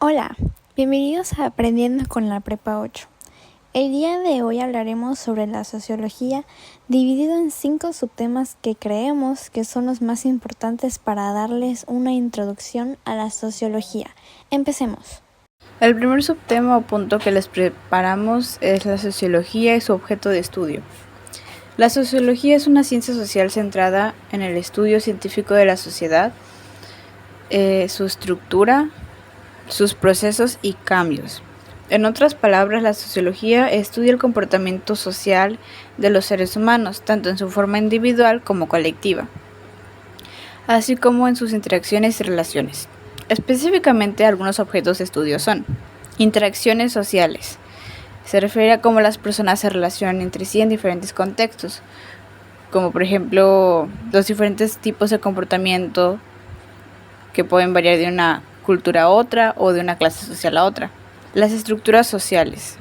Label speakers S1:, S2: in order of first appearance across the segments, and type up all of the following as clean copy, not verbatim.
S1: Hola, bienvenidos a Aprendiendo con la Prepa 8. El día de hoy hablaremos sobre la sociología, dividido en 5 subtemas que creemos que son los más importantes para darles una introducción a la sociología. Empecemos.
S2: El primer subtema o punto que les preparamos es la sociología y su objeto de estudio. La sociología es una ciencia social centrada en el estudio científico de la sociedad, su estructura, sus procesos y cambios. En otras palabras, la sociología estudia el comportamiento social de los seres humanos, tanto en su forma individual como colectiva, así como en sus interacciones y relaciones. Específicamente, algunos objetos de estudio son interacciones sociales. Se refiere a cómo las personas se relacionan entre sí en diferentes contextos, como por ejemplo los diferentes tipos de comportamiento que pueden variar de una cultura a otra o de una clase social a otra. Las estructuras sociales.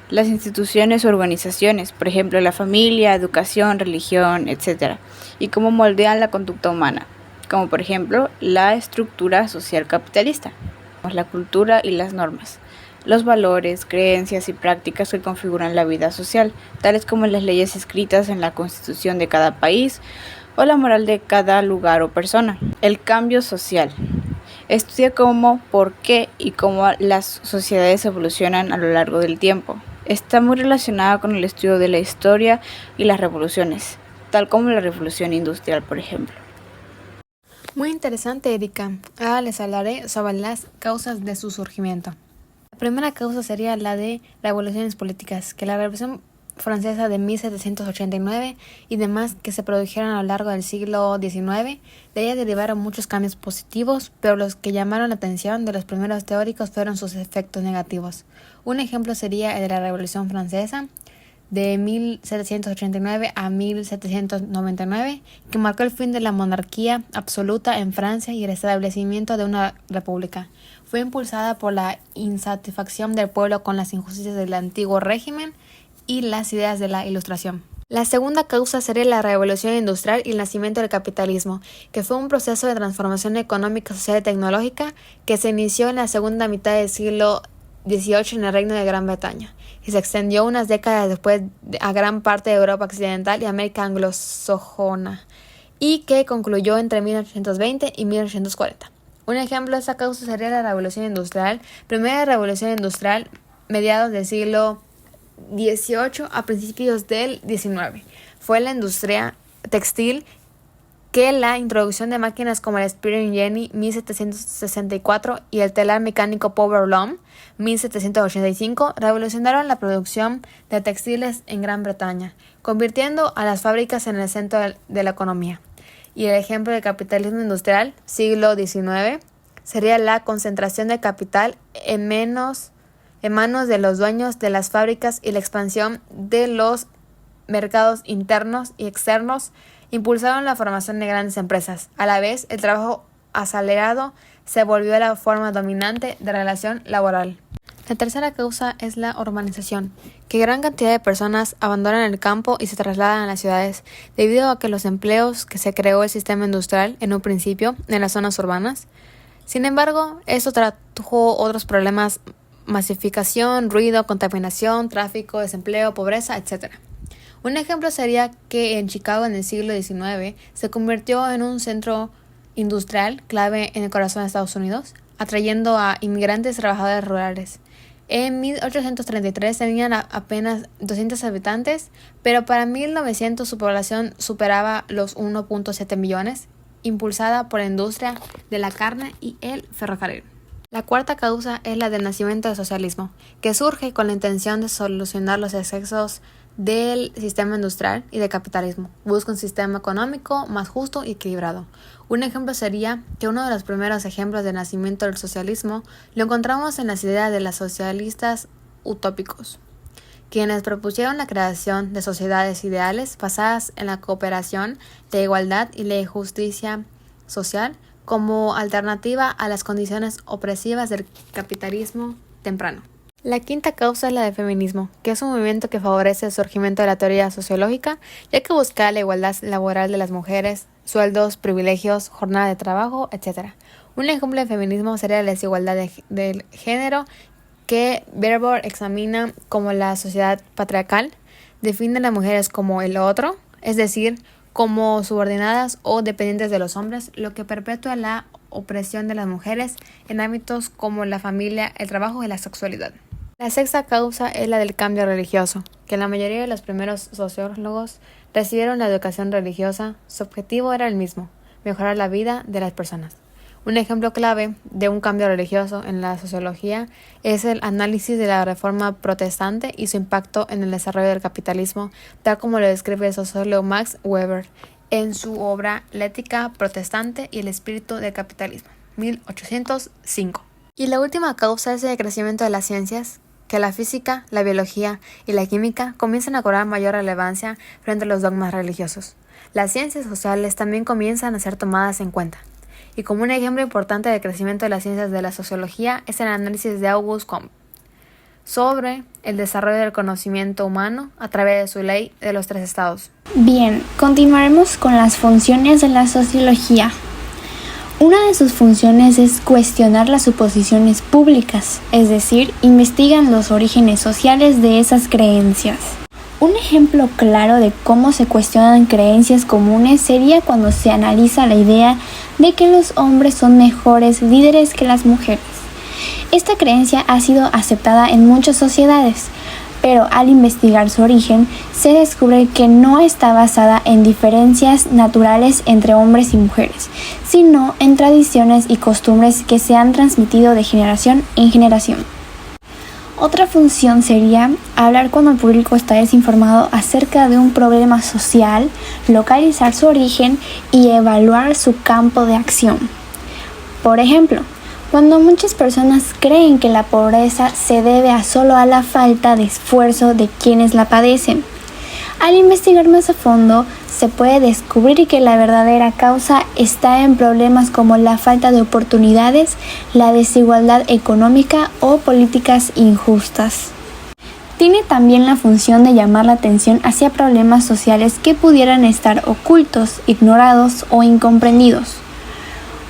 S2: Las instituciones o organizaciones, por ejemplo la familia, educación, religión, etc. Y cómo moldean la conducta humana, como por ejemplo la estructura social capitalista, la cultura y las normas, los valores, creencias y prácticas que configuran la vida social, tales como las leyes escritas en la constitución de cada país o la moral de cada lugar o persona. El cambio social. Estudia cómo, por qué y cómo las sociedades evolucionan a lo largo del tiempo. Está muy relacionada con el estudio de la historia y las revoluciones, tal como la revolución industrial, por ejemplo.
S3: Muy interesante, Erika. Ahora les hablaré sobre las causas de su surgimiento. La primera causa sería la de revoluciones políticas, que la Revolución Francesa de 1789 y demás que se produjeron a lo largo del siglo XIX, de ella derivaron muchos cambios positivos, pero los que llamaron la atención de los primeros teóricos fueron sus efectos negativos. Un ejemplo sería el de la Revolución Francesa de 1789 a 1799, que marcó el fin de la monarquía absoluta en Francia y el establecimiento de una república. Fue impulsada por la insatisfacción del pueblo con las injusticias del antiguo régimen y las ideas de la Ilustración. La segunda causa sería la revolución industrial y el nacimiento del capitalismo, que fue un proceso de transformación económica, social y tecnológica que se inició en la segunda mitad del siglo XVIII en el Reino de Gran Bretaña y se extendió unas décadas después a gran parte de Europa occidental y América anglosajona, y que concluyó entre 1820 y 1840. Un ejemplo de esta causa sería la revolución industrial, primera revolución industrial, mediados del siglo XVIII a principios del XIX. Fue la industria textil que la introducción de máquinas como el Spinning Jenny 1764 y el telar mecánico Power Loom 1785 revolucionaron la producción de textiles en Gran Bretaña, convirtiendo a las fábricas en el centro de la economía. Y el ejemplo del capitalismo industrial, siglo XIX, sería la concentración de capital en manos de los dueños de las fábricas y la expansión de los mercados internos y externos impulsaron la formación de grandes empresas. A la vez, el trabajo asalariado se volvió la forma dominante de relación laboral. La tercera causa es la urbanización, que gran cantidad de personas abandonan el campo y se trasladan a las ciudades, debido a que los empleos que se creó el sistema industrial en un principio en las zonas urbanas. Sin embargo, esto trajo otros problemas: masificación, ruido, contaminación, tráfico, desempleo, pobreza, etc. Un ejemplo sería que en Chicago en el siglo XIX se convirtió en un centro industrial clave en el corazón de Estados Unidos, atrayendo a inmigrantes trabajadores rurales. En 1833 tenían apenas 200 habitantes, pero para 1900 su población superaba los 1.7 millones, impulsada por la industria de la carne y el ferrocarril. La cuarta causa es la del nacimiento del socialismo, que surge con la intención de solucionar los excesos del sistema industrial y del capitalismo. Busca un sistema económico más justo y equilibrado. Un ejemplo sería que uno de los primeros ejemplos del nacimiento del socialismo lo encontramos en las ideas de los socialistas utópicos, quienes propusieron la creación de sociedades ideales basadas en la cooperación, la igualdad y la justicia social como alternativa a las condiciones opresivas del capitalismo temprano. La quinta causa es la del feminismo, que es un movimiento que favorece el surgimiento de la teoría sociológica, ya que busca la igualdad laboral de las mujeres, sueldos, privilegios, jornada de trabajo, etc. Un ejemplo de feminismo sería la desigualdad del género, que Verboer examina como la sociedad patriarcal define a las mujeres como el otro, es decir, como subordinadas o dependientes de los hombres, lo que perpetúa la opresión de las mujeres en ámbitos como la familia, el trabajo y la sexualidad. La sexta causa es la del cambio religioso, que la mayoría de los primeros sociólogos recibieron la educación religiosa. Su objetivo era el mismo: mejorar la vida de las personas. Un ejemplo clave de un cambio religioso en la sociología es el análisis de la Reforma Protestante y su impacto en el desarrollo del capitalismo, tal como lo describe el sociólogo Max Weber en su obra La ética protestante y el espíritu del capitalismo, 1805. Y la última causa es el crecimiento de las ciencias, que la física, la biología y la química comienzan a cobrar mayor relevancia frente a los dogmas religiosos. Las ciencias sociales también comienzan a ser tomadas en cuenta. Y como un ejemplo importante del crecimiento de las ciencias de la sociología es el análisis de Auguste Comte sobre el desarrollo del conocimiento humano a través de su ley de los 3 estados.
S1: Bien, continuaremos con las funciones de la sociología. Una de sus funciones es cuestionar las suposiciones públicas, es decir, investigan los orígenes sociales de esas creencias. Un ejemplo claro de cómo se cuestionan creencias comunes sería cuando se analiza la idea de que los hombres son mejores líderes que las mujeres. Esta creencia ha sido aceptada en muchas sociedades, pero al investigar su origen, se descubre que no está basada en diferencias naturales entre hombres y mujeres, sino en tradiciones y costumbres que se han transmitido de generación en generación. Otra función sería hablar cuando el público está desinformado acerca de un problema social, localizar su origen y evaluar su campo de acción. Por ejemplo, cuando muchas personas creen que la pobreza se debe solo a la falta de esfuerzo de quienes la padecen, al investigar más a fondo, se puede descubrir que la verdadera causa está en problemas como la falta de oportunidades, la desigualdad económica o políticas injustas. Tiene también la función de llamar la atención hacia problemas sociales que pudieran estar ocultos, ignorados o incomprendidos.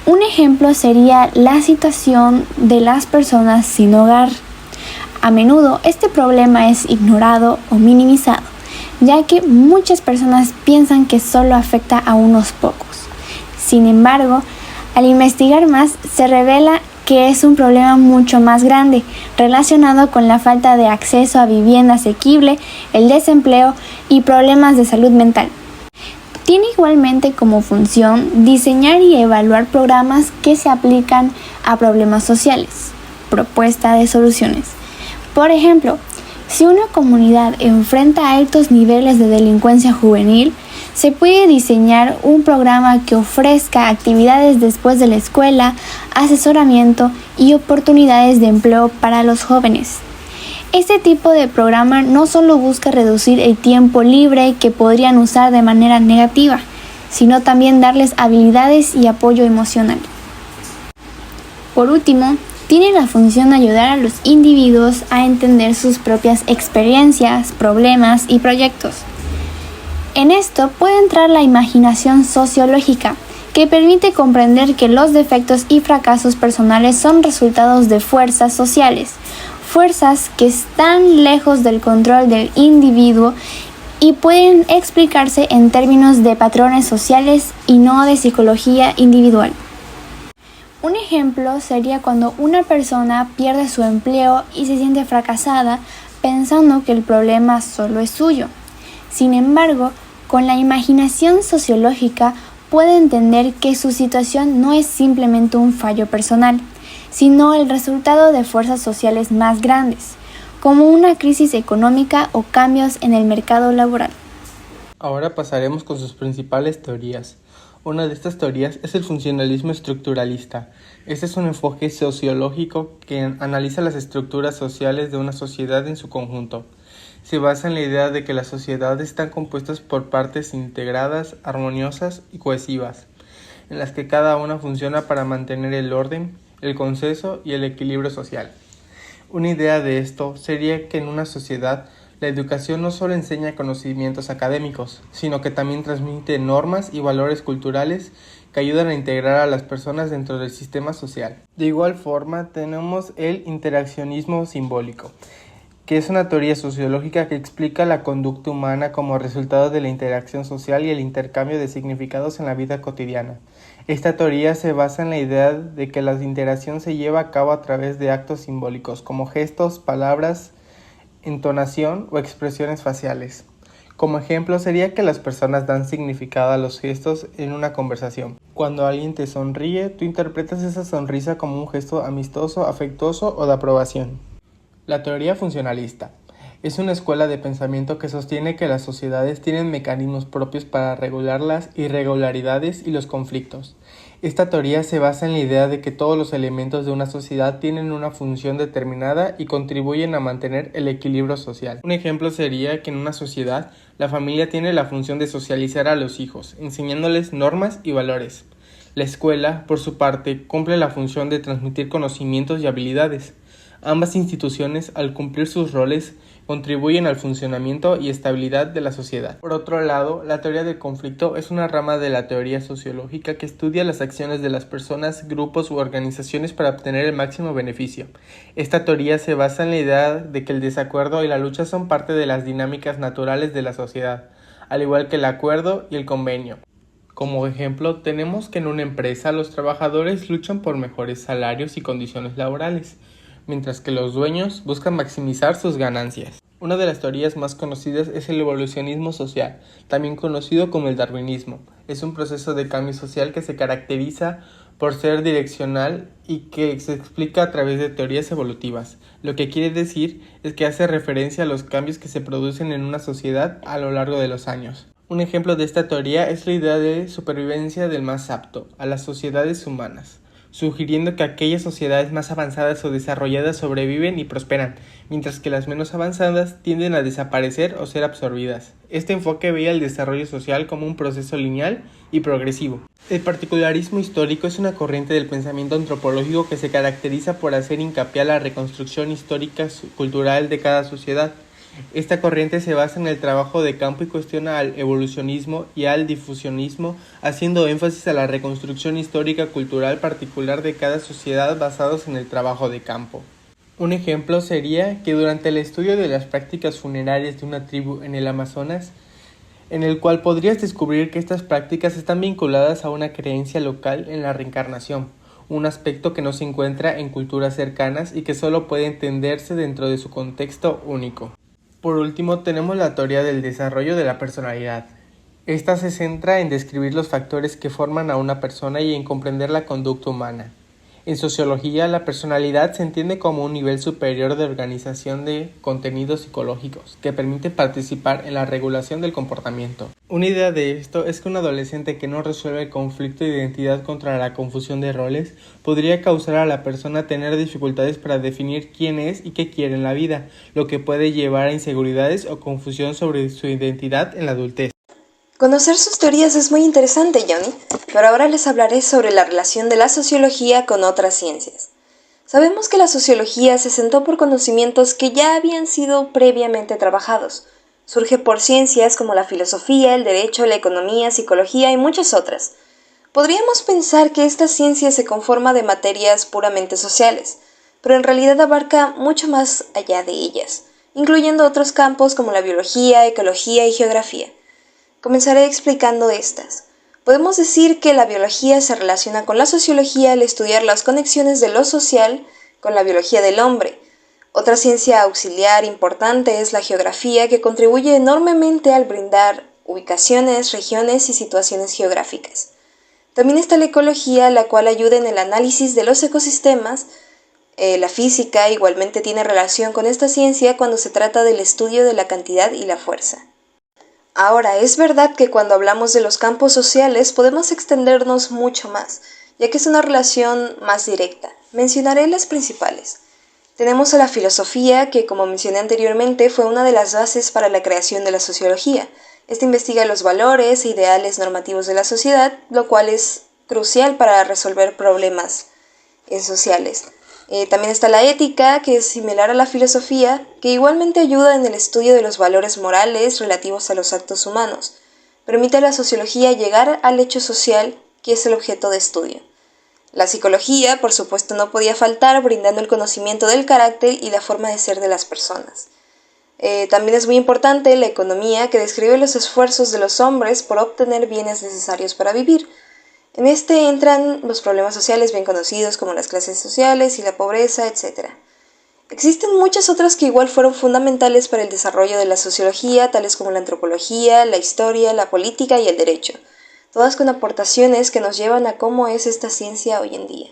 S1: Un ejemplo sería la situación de las personas sin hogar. A menudo este problema es ignorado o minimizado, ya que muchas personas piensan que solo afecta a unos pocos. Sin embargo, al investigar más, se revela que es un problema mucho más grande, relacionado con la falta de acceso a vivienda asequible, el desempleo y problemas de salud mental. Tiene igualmente como función diseñar y evaluar programas que se aplican a problemas sociales, propuesta de soluciones. Por ejemplo, si una comunidad enfrenta altos niveles de delincuencia juvenil, se puede diseñar un programa que ofrezca actividades después de la escuela, asesoramiento y oportunidades de empleo para los jóvenes. Este tipo de programa no solo busca reducir el tiempo libre que podrían usar de manera negativa, sino también darles habilidades y apoyo emocional. Por último, tiene la función de ayudar a los individuos a entender sus propias experiencias, problemas y proyectos. En esto puede entrar la imaginación sociológica, que permite comprender que los defectos y fracasos personales son resultados de fuerzas sociales, fuerzas que están lejos del control del individuo y pueden explicarse en términos de patrones sociales y no de psicología individual. Un ejemplo sería cuando una persona pierde su empleo y se siente fracasada pensando que el problema solo es suyo. Sin embargo, con la imaginación sociológica puede entender que su situación no es simplemente un fallo personal, sino el resultado de fuerzas sociales más grandes, como una crisis económica o cambios en el mercado laboral.
S4: Ahora pasaremos con sus principales teorías. Una de estas teorías es el funcionalismo estructuralista. Este es un enfoque sociológico que analiza las estructuras sociales de una sociedad en su conjunto. Se basa en la idea de que las sociedades están compuestas por partes integradas, armoniosas y cohesivas, en las que cada una funciona para mantener el orden, el consenso y el equilibrio social. Una idea de esto sería que en una sociedad La educación no solo enseña conocimientos académicos, sino que también transmite normas y valores culturales que ayudan a integrar a las personas dentro del sistema social. De igual forma, tenemos el interaccionismo simbólico, que es una teoría sociológica que explica la conducta humana como resultado de la interacción social y el intercambio de significados en la vida cotidiana. Esta teoría se basa en la idea de que la interacción se lleva a cabo a través de actos simbólicos, como gestos, palabras, entonación o expresiones faciales. Como ejemplo sería que las personas dan significado a los gestos en una conversación. Cuando alguien te sonríe, tú interpretas esa sonrisa como un gesto amistoso, afectuoso o de aprobación. La teoría funcionalista es una escuela de pensamiento que sostiene que las sociedades tienen mecanismos propios para regular las irregularidades y los conflictos. Esta teoría se basa en la idea de que todos los elementos de una sociedad tienen una función determinada y contribuyen a mantener el equilibrio social. Un ejemplo sería que en una sociedad, la familia tiene la función de socializar a los hijos, enseñándoles normas y valores. La escuela, por su parte, cumple la función de transmitir conocimientos y habilidades. Ambas instituciones, al cumplir sus roles, contribuyen al funcionamiento y estabilidad de la sociedad. Por otro lado, la teoría del conflicto es una rama de la teoría sociológica que estudia las acciones de las personas, grupos u organizaciones para obtener el máximo beneficio. Esta teoría se basa en la idea de que el desacuerdo y la lucha son parte de las dinámicas naturales de la sociedad, al igual que el acuerdo y el convenio. Como ejemplo, tenemos que en una empresa los trabajadores luchan por mejores salarios y condiciones laborales, mientras que los dueños buscan maximizar sus ganancias. Una de las teorías más conocidas es el evolucionismo social, también conocido como el darwinismo. Es un proceso de cambio social que se caracteriza por ser direccional y que se explica a través de teorías evolutivas. Lo que quiere decir es que hace referencia a los cambios que se producen en una sociedad a lo largo de los años. Un ejemplo de esta teoría es la idea de supervivencia del más apto a las sociedades humanas, sugiriendo que aquellas sociedades más avanzadas o desarrolladas sobreviven y prosperan, mientras que las menos avanzadas tienden a desaparecer o ser absorbidas. Este enfoque veía el desarrollo social como un proceso lineal y progresivo. El particularismo histórico es una corriente del pensamiento antropológico que se caracteriza por hacer hincapié a la reconstrucción histórica cultural de cada sociedad. Esta corriente se basa en el trabajo de campo y cuestiona al evolucionismo y al difusionismo, haciendo énfasis a la reconstrucción histórica cultural particular de cada sociedad basados en el trabajo de campo. Un ejemplo sería que durante el estudio de las prácticas funerarias de una tribu en el Amazonas, en el cual podrías descubrir que estas prácticas están vinculadas a una creencia local en la reencarnación, un aspecto que no se encuentra en culturas cercanas y que solo puede entenderse dentro de su contexto único. Por último, tenemos la teoría del desarrollo de la personalidad. Esta se centra en describir los factores que forman a una persona y en comprender la conducta humana. En sociología, la personalidad se entiende como un nivel superior de organización de contenidos psicológicos que permite participar en la regulación del comportamiento. Una idea de esto es que un adolescente que no resuelve el conflicto de identidad contra la confusión de roles podría causar a la persona tener dificultades para definir quién es y qué quiere en la vida, lo que puede llevar a inseguridades o confusión sobre su identidad en la adultez.
S5: Conocer sus teorías es muy interesante, Johnny, pero ahora les hablaré sobre la relación de la sociología con otras ciencias. Sabemos que la sociología se sentó por conocimientos que ya habían sido previamente trabajados. Surge por ciencias como la filosofía, el derecho, la economía, psicología y muchas otras. Podríamos pensar que esta ciencia se conforma de materias puramente sociales, pero en realidad abarca mucho más allá de ellas, incluyendo otros campos como la biología, ecología y geografía. Comenzaré explicando estas. Podemos decir que la biología se relaciona con la sociología al estudiar las conexiones de lo social con la biología del hombre. Otra ciencia auxiliar importante es la geografía, que contribuye enormemente al brindar ubicaciones, regiones y situaciones geográficas. También está la ecología, la cual ayuda en el análisis de los ecosistemas. La física igualmente tiene relación con esta ciencia cuando se trata del estudio de la cantidad y la fuerza. Ahora, es verdad que cuando hablamos de los campos sociales podemos extendernos mucho más, ya que es una relación más directa. Mencionaré las principales. Tenemos a la filosofía, que como mencioné anteriormente fue una de las bases para la creación de la sociología. Esta investiga los valores e ideales normativos de la sociedad, lo cual es crucial para resolver problemas sociales. También está la ética, que es similar a la filosofía, que igualmente ayuda en el estudio de los valores morales relativos a los actos humanos. Permite a la sociología llegar al hecho social, que es el objeto de estudio. La psicología, por supuesto, no podía faltar, brindando el conocimiento del carácter y la forma de ser de las personas. También es muy importante la economía, que describe los esfuerzos de los hombres por obtener bienes necesarios para vivir. En este entran los problemas sociales bien conocidos como las clases sociales y la pobreza, etc. Existen muchas otras que igual fueron fundamentales para el desarrollo de la sociología, tales como la antropología, la historia, la política y el derecho, todas con aportaciones que nos llevan a cómo es esta ciencia hoy en día.